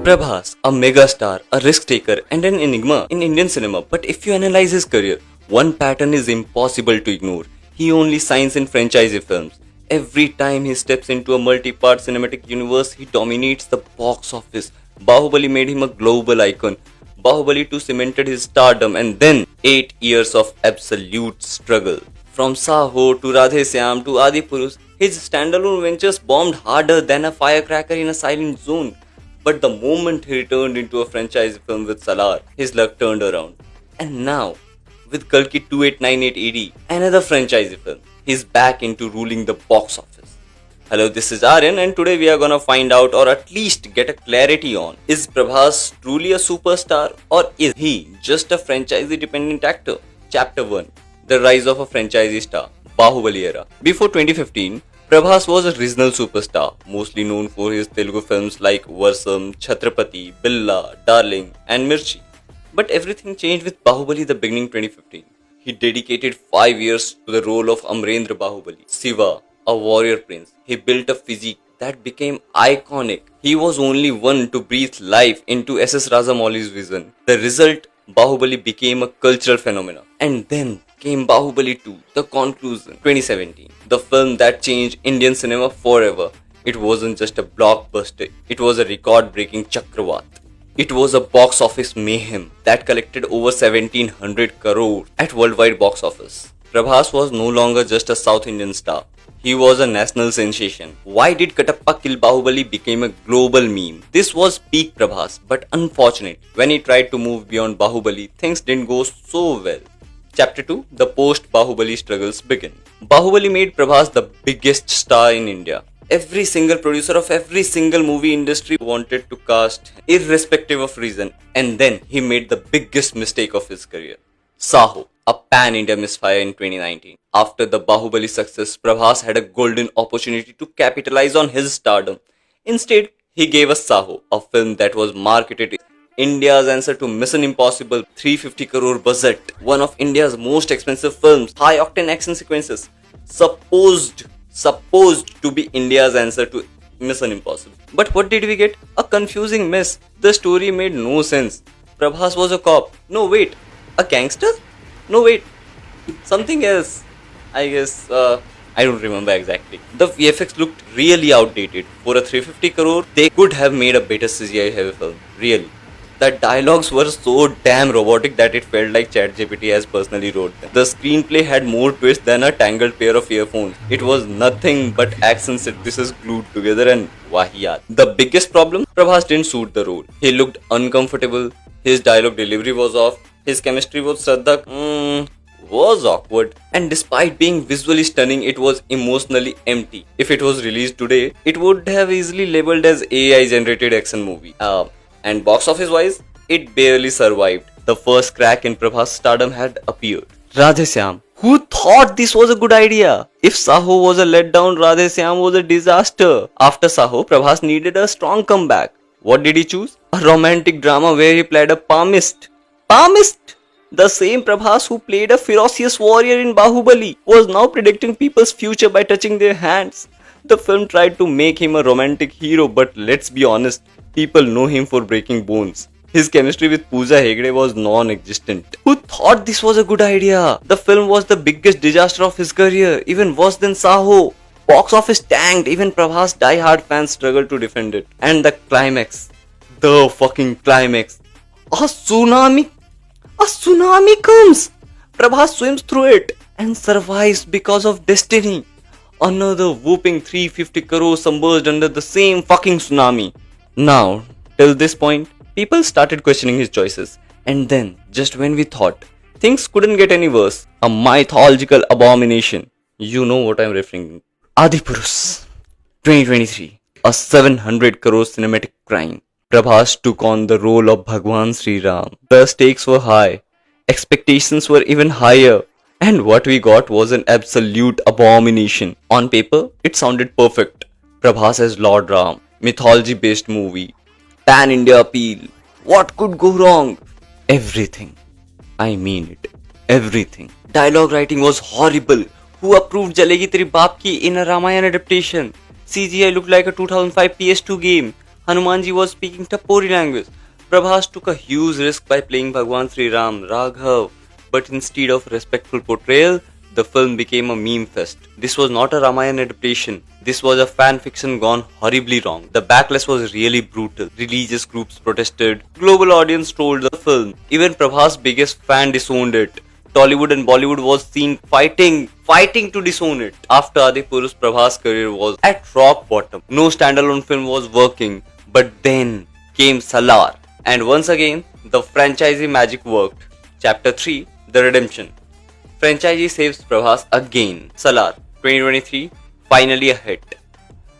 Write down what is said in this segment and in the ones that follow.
Prabhas, a megastar, a risk taker, and an enigma in Indian cinema. But if you analyze his career, one pattern is impossible to ignore. He only signs in franchise films. Every time he steps into a multi-part cinematic universe, he dominates the box office. Bahubali made him a global icon. Bahubali 2 cemented his stardom, and then 8 years of absolute struggle. From Saho to Radhe Syam to Adipurus, his standalone ventures bombed harder than a firecracker in a silent zone. But the moment he returned into a franchise film with Salar, his luck turned around. And now, with Kalki 2898 AD, another franchise film, he's back into ruling the box office. Hello, this is Aryan, and today we are gonna find out, or at least get a clarity on, is Prabhas truly a superstar, or is he just a franchise dependent actor? Chapter 1: The Rise of a Franchisee Star, Bahubali Era. Before 2015, Prabhas was a regional superstar, mostly known for his Telugu films like Varsam, Chhatrapati, Billa, Darling, and Mirchi. But everything changed with Bahubali the beginning 2015. He dedicated 5 years to the role of Amrendra Bahubali, Siva, a warrior prince. He built a physique that became iconic. He was only one to breathe life into SS Rajamouli's vision. The result, Bahubali became a cultural phenomenon. And then came Bahubali 2, the conclusion, 2017. The film that changed Indian cinema forever. It wasn't just a blockbuster, it was a record-breaking Chakravat. It was a box office mayhem that collected over 1700 crore at worldwide box office. Prabhas was no longer just a South Indian star. He was a national sensation. Why did Katappa kill Bahubali became a global meme? This was peak Prabhas, but unfortunate. When he tried to move beyond Bahubali, things didn't go so well. Chapter 2: The post-Bahubali struggles begin. Bahubali made Prabhas the biggest star in India. Every single producer of every single movie industry wanted to cast him, irrespective of reason. And then he made the biggest mistake of his career. Saho, a pan-India misfire in 2019. After the Bahubali success, Prabhas had a golden opportunity to capitalize on his stardom. Instead, he gave us Saho, a film that was marketed India's answer to Mission Impossible, 350 crore budget, one of India's most expensive films, high octane action sequences, supposed to be India's answer to Mission Impossible. But what did we get? A confusing mess. The story made no sense. Prabhas was a cop. No, wait. A gangster? No, wait. Something else. I guess, I don't remember exactly. The VFX looked really outdated. For a 350 crore, they could have made a better CGI heavy film. Really. The dialogues were so damn robotic that it felt like ChatGPT has personally wrote them. The screenplay had more twists than a tangled pair of earphones. It was nothing but action set pieces glued together and wahiyat. The biggest problem? Prabhas didn't suit the role. He looked uncomfortable. His dialogue delivery was off. His chemistry with Shraddha was awkward. And despite being visually stunning, it was emotionally empty. If it was released today, it would have easily labeled as AI generated action movie. And box office wise, it barely survived. The first crack in Prabhas' stardom had appeared. Radhe Syam. Who thought this was a good idea? If Saho was a letdown, Radhe Syam was a disaster. After Saho, Prabhas needed a strong comeback. What did he choose? A romantic drama where he played a palmist. Palmist? The same Prabhas who played a ferocious warrior in Bahubali was now predicting people's future by touching their hands. The film tried to make him a romantic hero, but let's be honest, people know him for breaking bones. His chemistry with Pooja Hegde was non-existent. Who thought this was a good idea? The film was the biggest disaster of his career, even worse than Saho. Box office tanked, even Prabhas' die-hard fans struggled to defend it. And the climax. The fucking climax. A tsunami comes. Prabhas swims through it and survives because of destiny. Another whooping 350 crore submerged under the same fucking tsunami. Now, till this point, people started questioning his choices. And then, just when we thought things couldn't get any worse, a mythological abomination. You know what I'm referring to. Adipurus, 2023. A 700 crore cinematic crime. Prabhas took on the role of Bhagwan Sri Ram. The stakes were high. Expectations were even higher. And what we got was an absolute abomination. On paper, it sounded perfect. Prabhas as Lord Ram. Mythology-based movie. Pan-India appeal. What could go wrong? Everything. I mean it. Everything. Dialogue writing was horrible. Who approved Jalegi Teri Baap Ki in a Ramayana adaptation? CGI looked like a 2005 PS2 game. Hanumanji was speaking Tapori language. Prabhas took a huge risk by playing Bhagwan Sri Ram, Raghav, but instead of respectful portrayal, the film became a meme fest. This was not a Ramayana adaptation. This was a fan fiction gone horribly wrong. The backlash was really brutal. Religious groups protested. Global audience trolled the film. Even Prabhas' biggest fan disowned it. Tollywood and Bollywood was seen fighting to disown it. After Adipurus, Prabhas' career was at rock bottom. No standalone film was working. But then came Salar. And once again, the franchisee magic worked. Chapter 3, The Redemption. Franchisee saves Prabhas again. Salar 2023, finally a hit.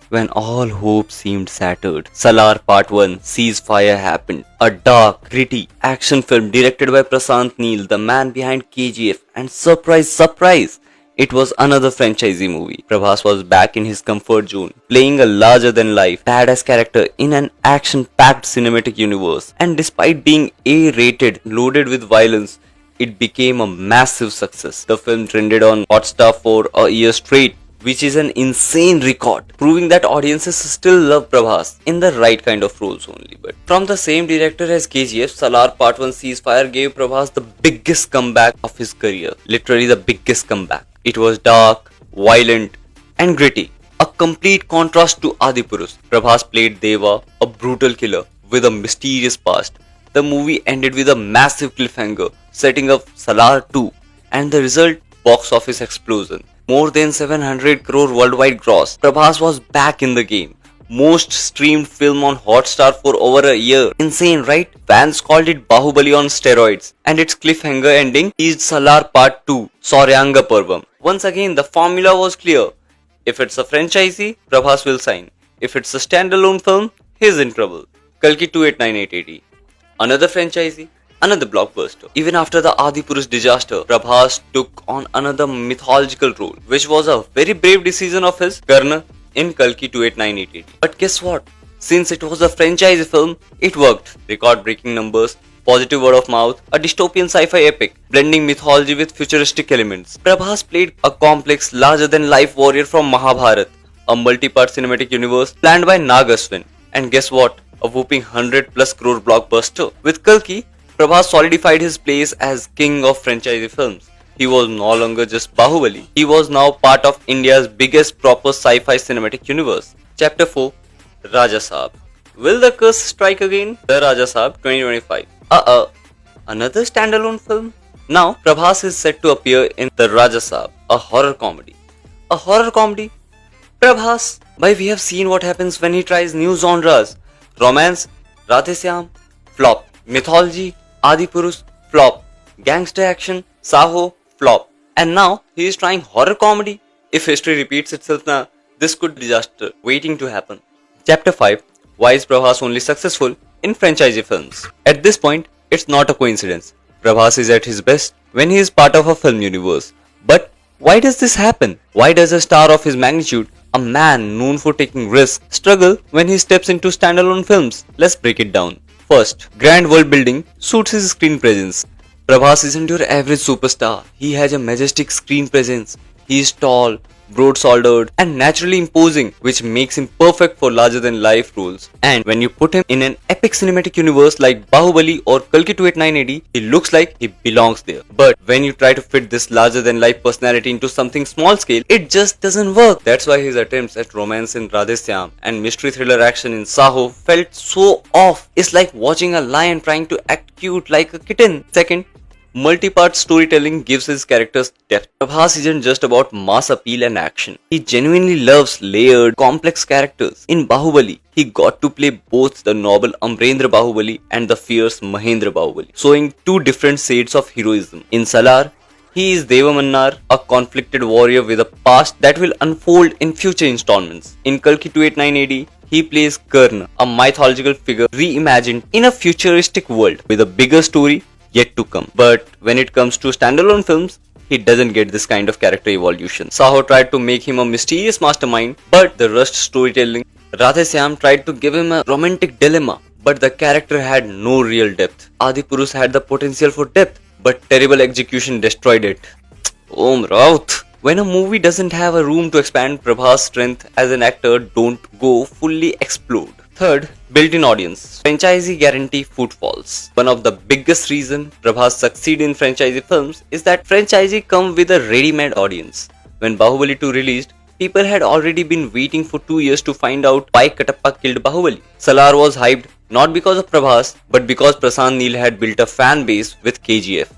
When all hope seemed shattered, Salar Part 1 Ceasefire happened. A dark, gritty action film directed by Prasant Neel, the man behind KGF, and surprise, it was another franchisee movie. Prabhas was back in his comfort zone, playing a larger-than-life, badass character in an action-packed cinematic universe. And despite being A-rated, loaded with violence, it became a massive success. The film trended on Hotstar for a year straight, which is an insane record, proving that audiences still love Prabhas in the right kind of roles only. But from the same director as KGF, Salar Part 1 Ceasefire gave Prabhas the biggest comeback of his career. Literally the biggest comeback. It was dark, violent, and gritty. A complete contrast to Adipurus. Prabhas played Deva, a brutal killer with a mysterious past. The movie ended with a massive cliffhanger, setting up Salar 2, and the result, box office explosion. More than 700 crore worldwide gross. Prabhas was back in the game. Most streamed film on Hotstar for over a year. Insane, right? Fans called it Bahubali on steroids. And its cliffhanger ending is Salar Part 2, Sauryanga Parvam. Once again, the formula was clear. If it's a franchisee, Prabhas will sign. If it's a standalone film, he's in trouble. Kalki 289880. Another franchisee, another blockbuster. Even after the Adipurus disaster, Prabhas took on another mythological role, which was a very brave decision of his, Karna, in Kalki 289880. But guess what? Since it was a franchise film, it worked. Record-breaking numbers, positive word of mouth, a dystopian sci-fi epic, blending mythology with futuristic elements. Prabhas played a complex, larger-than-life warrior from Mahabharata, a multi-part cinematic universe planned by Nag Ashwin. And guess what? A whooping 100 plus crore blockbuster. With Kalki, Prabhas solidified his place as king of franchise films. He was no longer just Bahubali. He was now part of India's biggest proper sci-fi cinematic universe. Chapter 4, Raja Saab. Will the curse strike again? The Raja Saab 2025. Another standalone film? Now, Prabhas is set to appear in The Raja Saab, a horror comedy. A horror comedy? Prabhas, why we have seen what happens when he tries new genres. Romance, Radheshyam, flop. Mythology, Adipurus, flop. Gangster action, Saho, flop. And now he is trying horror comedy. If history repeats itself now, this could be disaster waiting to happen. Chapter 5. Why is Prabhas only successful in franchise films? At this point, it's not a coincidence. Prabhas is at his best when he is part of a film universe. But why does this happen? Why does a star of his magnitude, a man known for taking risks, struggle when he steps into standalone films? Let's break it down. First, grand world building suits his screen presence. Prabhas isn't your average superstar. He has a majestic screen presence. He is tall, broad-shouldered, and naturally imposing, which makes him perfect for larger-than-life roles. And when you put him in an epic cinematic universe like Bahubali or Kalki 289880, he looks like he belongs there. But when you try to fit this larger-than-life personality into something small-scale, it just doesn't work. That's why his attempts at romance in Radheshyam and mystery thriller action in Saho felt so off. It's like watching a lion trying to act cute like a kitten. Second, multi-part storytelling gives his characters depth. Prabhas isn't just about mass appeal and action. He genuinely loves layered, complex characters. In Bahubali, he got to play both the noble Amrendra Bahubali and the fierce Mahendra Bahubali, showing two different shades of heroism. In Salar, he is Deva Mannar, a conflicted warrior with a past that will unfold in future installments. In Kalki 289880, he plays Karna, a mythological figure reimagined in a futuristic world with a bigger story yet to come. But when it comes to standalone films, he doesn't get this kind of character evolution. Saho tried to make him a mysterious mastermind, but the rushed storytelling. Radheshyam tried to give him a romantic dilemma, but the character had no real depth. Adipurus had the potential for depth, but terrible execution destroyed it. Om Raut. When a movie doesn't have a room to expand Prabhas' strength as an actor, don't go fully explode. Third, built-in audience. Franchisee guarantee footfalls. One of the biggest reason Prabhas succeed in franchisee films is that franchisee come with a ready-made audience. When Bahubali 2 released, people had already been waiting for 2 years to find out why Katappa killed Bahubali. Salar was hyped not because of Prabhas, but because Prasad Neel had built a fan base with KGF.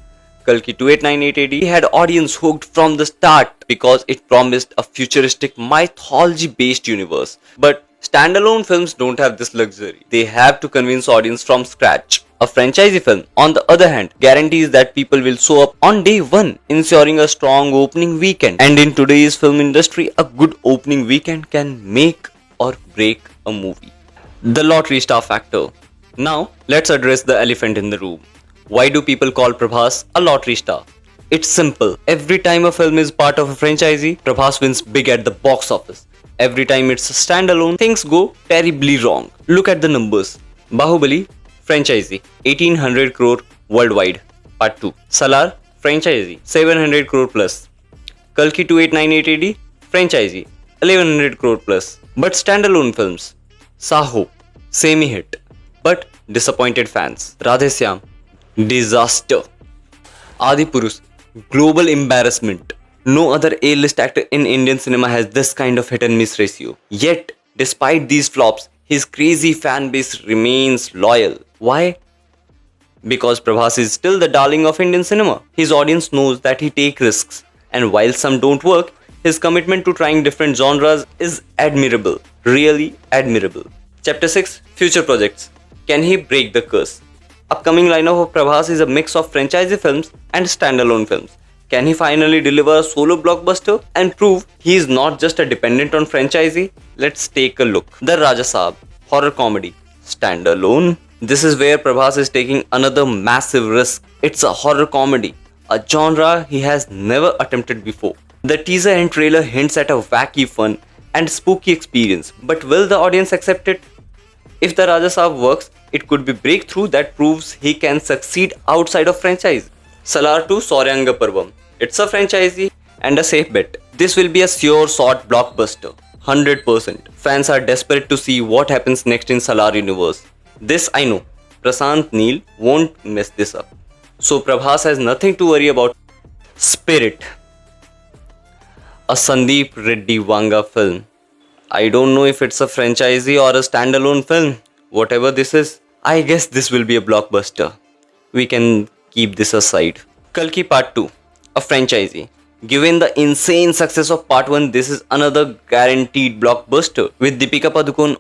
Kalki 2898 AD had audience hooked from the start because it promised a futuristic mythology-based universe. But standalone films don't have this luxury. They have to convince audience from scratch. A franchisee film, on the other hand, guarantees that people will show up on day one, ensuring a strong opening weekend. And in today's film industry, a good opening weekend can make or break a movie. The lottery star factor. Now, let's address the elephant in the room. Why do people call Prabhas a lottery star? It's simple. Every time a film is part of a franchisee, Prabhas wins big at the box office. Every time it's a standalone, things go terribly wrong. Look at the numbers. Bahubali, franchisee, 1800 crore worldwide, part 2. Salar, franchisee, 700 crore plus. Kalki 2898 AD, franchisee, 1100 crore plus. But standalone films, Saho, semi-hit, but disappointed fans. Radhesyam, disaster. Adipurush, global embarrassment. No other A-list actor in Indian cinema has this kind of hit and miss ratio. Yet, despite these flops, his crazy fan base remains loyal. Why? Because Prabhas is still the darling of Indian cinema. His audience knows that he takes risks, and while some don't work, his commitment to trying different genres is admirable. Really admirable. Chapter 6, Future Projects. Can he break the curse? Upcoming lineup of Prabhas is a mix of franchisee films and standalone films. Can he finally deliver a solo blockbuster and prove he is not just a dependent on franchisee? Let's take a look. The Raja Saab, horror comedy, standalone. This is where Prabhas is taking another massive risk. It's a horror comedy, a genre he has never attempted before. The teaser and trailer hints at a wacky fun and spooky experience, but will the audience accept it? If the Raja Saab works, it could be breakthrough that proves he can succeed outside of franchise. Salar 2 Sauryanga Parvam. It's a franchisee and a safe bet. This will be a sure shot blockbuster. 100%. Fans are desperate to see what happens next in Salar universe. This I know. Prasad Neel won't mess this up. So Prabhas has nothing to worry about. Spirit. A Sandeep Reddy Vanga film. I don't know if it's a franchisee or a standalone film. Whatever this is, I guess this will be a blockbuster. We can keep this aside. Kalki Part 2, a franchisee. Given the insane success of Part 1, this is another guaranteed blockbuster. With Deepika Padukone,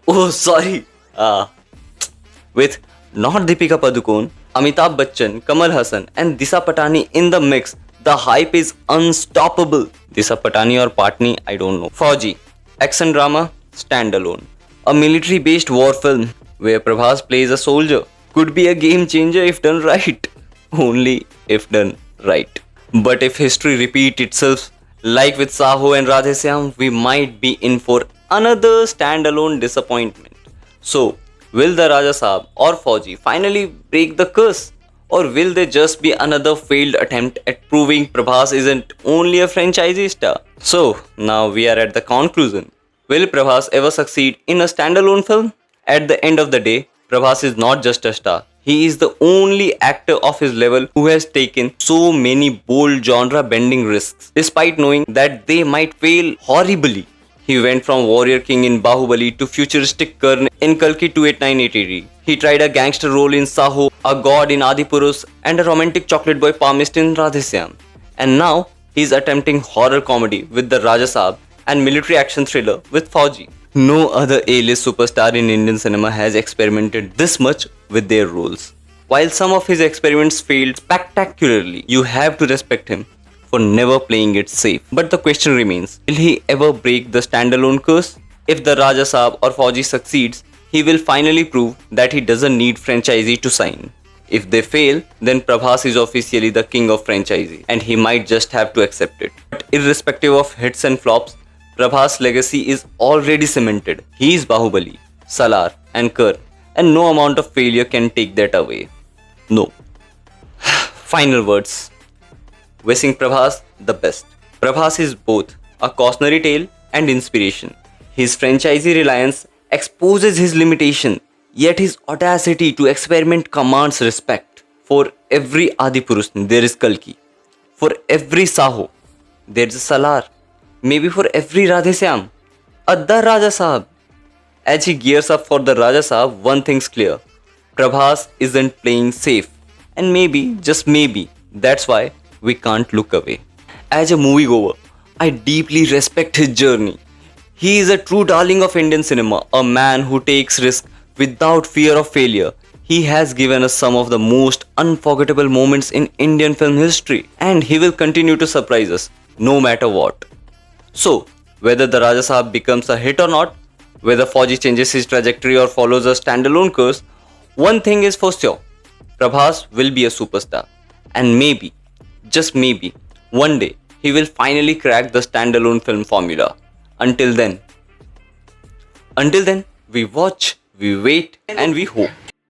with not Deepika Padukone, Amitabh Bachchan, Kamal Hassan and Disha Patani in the mix, the hype is unstoppable. Disha Patani or Patni, I don't know. Fauji, action drama, standalone. A military-based war film where Prabhas plays a soldier. Could be a game changer if done right. Only if done right. But if history repeats itself, like with Saho and Radhesyam, we might be in for another standalone disappointment. So, will the Raja Saab or Fauji finally break the curse? Or will they just be another failed attempt at proving Prabhas isn't only a franchisee star? So, now we are at the conclusion. Will Prabhas ever succeed in a standalone film? At the end of the day, Prabhas is not just a star. He is the only actor of his level who has taken so many bold genre-bending risks. Despite knowing that they might fail horribly, he went from warrior king in Bahubali to futuristic Karn in Kalki 2898 AD. He tried a gangster role in Saho, a god in Adipurush, and a romantic chocolate boy palmist in Radhesyam. And now, he is attempting horror comedy with the Raja Saab and military action thriller with Fauji. No other A-list superstar in Indian cinema has experimented this much with their roles. While some of his experiments failed spectacularly, you have to respect him for never playing it safe. But the question remains, will he ever break the standalone curse? If the Raja Saab or Fauji succeeds, he will finally prove that he doesn't need franchisee to sign. If they fail, then Prabhas is officially the king of franchisee and he might just have to accept it. But irrespective of hits and flops, Prabhas' legacy is already cemented. He is Bahubali, Salar and Karn, and no amount of failure can take that away. No. Final words. Wishing Prabhas the best. Prabhas is both a cautionary tale and inspiration. His franchisee reliance exposes his limitation, yet his audacity to experiment commands respect. For every Adipurush, there is Kalki. For every Saho, there is a Salar. Maybe for every Radhesyam, Adda Raja Sahab. As he gears up for the Raja Sahab, one thing's clear. Prabhas isn't playing safe. And maybe, just maybe, that's why we can't look away. As a moviegoer, I deeply respect his journey. He is a true darling of Indian cinema, a man who takes risks without fear of failure. He has given us some of the most unforgettable moments in Indian film history, and he will continue to surprise us no matter what. So, whether the Raja Sahab becomes a hit or not, whether Fauji changes his trajectory or follows a standalone course, one thing is for sure, Prabhas will be a superstar. And maybe, just maybe, one day he will finally crack the standalone film formula. Until then, we watch, we wait, and we hope.